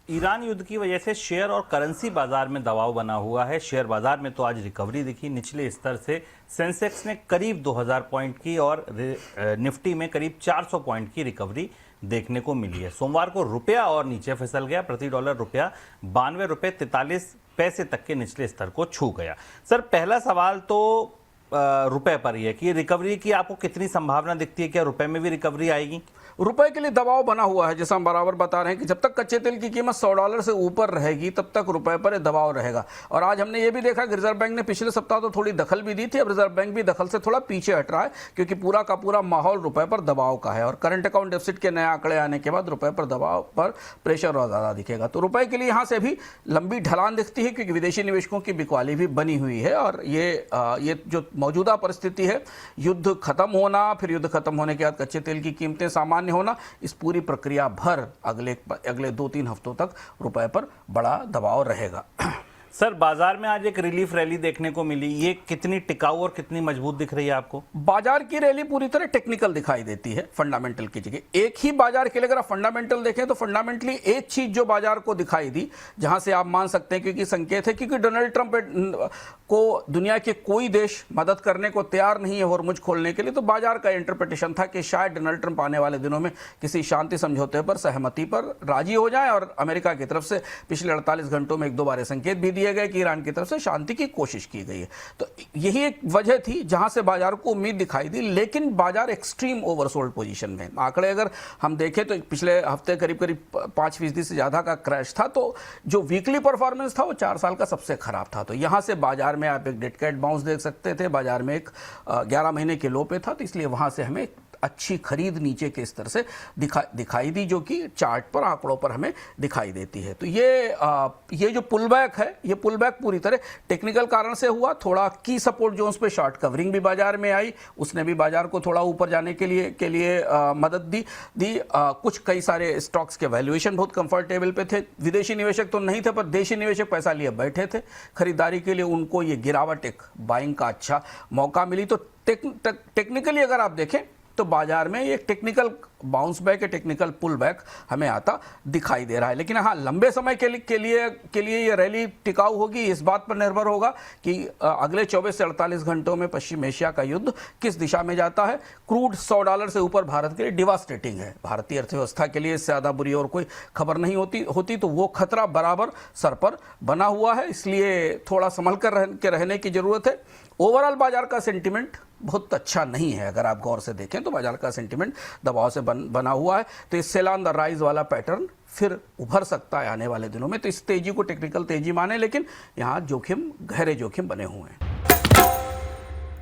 Iran युद्ध की वजह से शेयर और करेंसी बाजार में दबाव बना हुआ है। शेयर बाजार में तो आज रिकवरी दिखी। निचले स्तर से सेंसेक्स ने करीब 2000 पॉइंट की और निफ्टी में करीब 400 पॉइंट की रिकवरी देखने को मिली है। सोमवार को रुपया और नीचे फिसल गया। प्रति डॉलर रुपया 92 रुपये 43 पैसे तक के निचले स्तर को छू गया। सर, पहला सवाल तो रुपए पर ही है कि रिकवरी की आपको कितनी संभावना दिखती है? क्या रुपए में भी रिकवरी आएगी? रुपए के लिए दबाव बना हुआ है, जैसा हम बराबर बता रहे हैं कि जब तक कच्चे तेल की कीमत $100 से ऊपर रहेगी तब तक रुपए पर दबाव रहेगा। और आज हमने ये भी देखा कि रिजर्व बैंक ने पिछले सप्ताह तो थोड़ी दखल भी दी थी, अब रिजर्व बैंक भी दखल से थोड़ा पीछे हट रहा है क्योंकि पूरा का पूरा माहौल रुपए पर दबाव का है। और करंट अकाउंट डेफिसिट के नए आंकड़े आने के बाद रुपए पर दबाव पर प्रेशर और ज़्यादा दिखेगा। तो रुपए के लिए यहाँ से भी लंबी ढलान दिखती है क्योंकि विदेशी निवेशकों की बिकवाली भी बनी हुई है। और ये जो मौजूदा परिस्थिति है, युद्ध खत्म होना, फिर युद्ध खत्म होने के बाद कच्चे तेल की कीमतें सामान्य होना, इस पूरी प्रक्रिया भर अगले 2-3 हफ्तों तक रुपए पर बड़ा दबाव रहेगा। सर, बाजार में आज एक रिलीफ रैली देखने को मिली, ये कितनी टिकाऊ और कितनी मजबूत दिख रही है आपको? बाजार की रैली पूरी तरह टेक्निकल दिखाई देती है फंडामेंटल की जगह। एक ही बाजार के लिए अगर आप फंडामेंटल देखें तो फंडामेंटली एक चीज जो बाजार को दिखाई दी, जहां से आप मान सकते हैं क्योंकि संकेत है, क्योंकि डोनाल्ड ट्रंप को दुनिया के कोई देश मदद करने को तैयार नहीं है हॉर्मुज खोलने के लिए, तो बाजार का इंटरप्रिटेशन था कि शायद डोनाल्ड ट्रंप आने वाले दिनों में किसी शांति समझौते पर, सहमति पर राजी हो जाए। और अमेरिका की तरफ से पिछले 48 घंटों में 1-2 बार संकेत भी दिए गए कि ईरान की तरफ से शांति की कोशिश की गई है। तो यही एक वजह थी जहां से बाजार को उम्मीद दिखाई दी, लेकिन बाजार एक्सट्रीम ओवरसोल्ड पोजीशन में। आंकड़े अगर हम देखें तो पिछले हफ्ते करीब 5% से ज्यादा का क्रैश था, तो जो वीकली परफॉर्मेंस था वो 4 साल का सबसे खराब था। तो यहां से बाजार में आप एक डेड कैट बाउंस देख सकते थे, बाजार में एक 11 महीने के लो पे था, तो इसलिए वहां से हमें अच्छी खरीद नीचे के स्तर से दिखाई दी, जो कि चार्ट पर, आंकड़ों पर हमें दिखाई देती है। तो ये जो पुलबैक है, ये पुलबैक पूरी तरह टेक्निकल कारण से हुआ। थोड़ा की सपोर्ट जोन्स पे शॉर्ट कवरिंग भी बाजार में आई, उसने भी बाजार को थोड़ा ऊपर जाने के लिए मदद दी। कई सारे स्टॉक्स के वैल्यूएशन बहुत कंफर्टेबल पे थे। विदेशी निवेशक तो नहीं थे, पर देशी निवेशक पैसा लिए बैठे थे खरीदारी के लिए, उनको ये गिरावट एक बाइंग का अच्छा मौका मिली। तो टेक्निकली अगर आप देखें तो बाजार में ये technical bounce back, technical pull back हमें आता दिखाई दे रहा है। लेकिन हाँ, लंबे समय के लिए ये रैली टिकाऊ होगी, इस बात पर निर्भर होगा कि अगले 24 से 48 घंटों में पश्चिम एशिया का युद्ध किस दिशा में जाता है। क्रूड $100 से ऊपर भारत के लिए डिवास्टेटिंग है। भारतीय अर्थव्यवस्था के लिए इससे ज़्यादा बुरी और कोई खबर नहीं होती, तो वो खतरा बराबर सर पर बना हुआ है, इसलिए थोड़ा संभल कर रहने की जरूरत है। ओवरऑल बाजार का सेंटिमेंट बहुत अच्छा नहीं है। अगर आप गौर से देखें तो बाजार का सेंटिमेंट दबाव से बना हुआ है। तो इस सेल ऑन द राइज वाला पैटर्न फिर उभर सकता है आने वाले दिनों में। तो इस तेजी को टेक्निकल तेजी माने, लेकिन यहाँ गहरे जोखिम बने हुए हैं।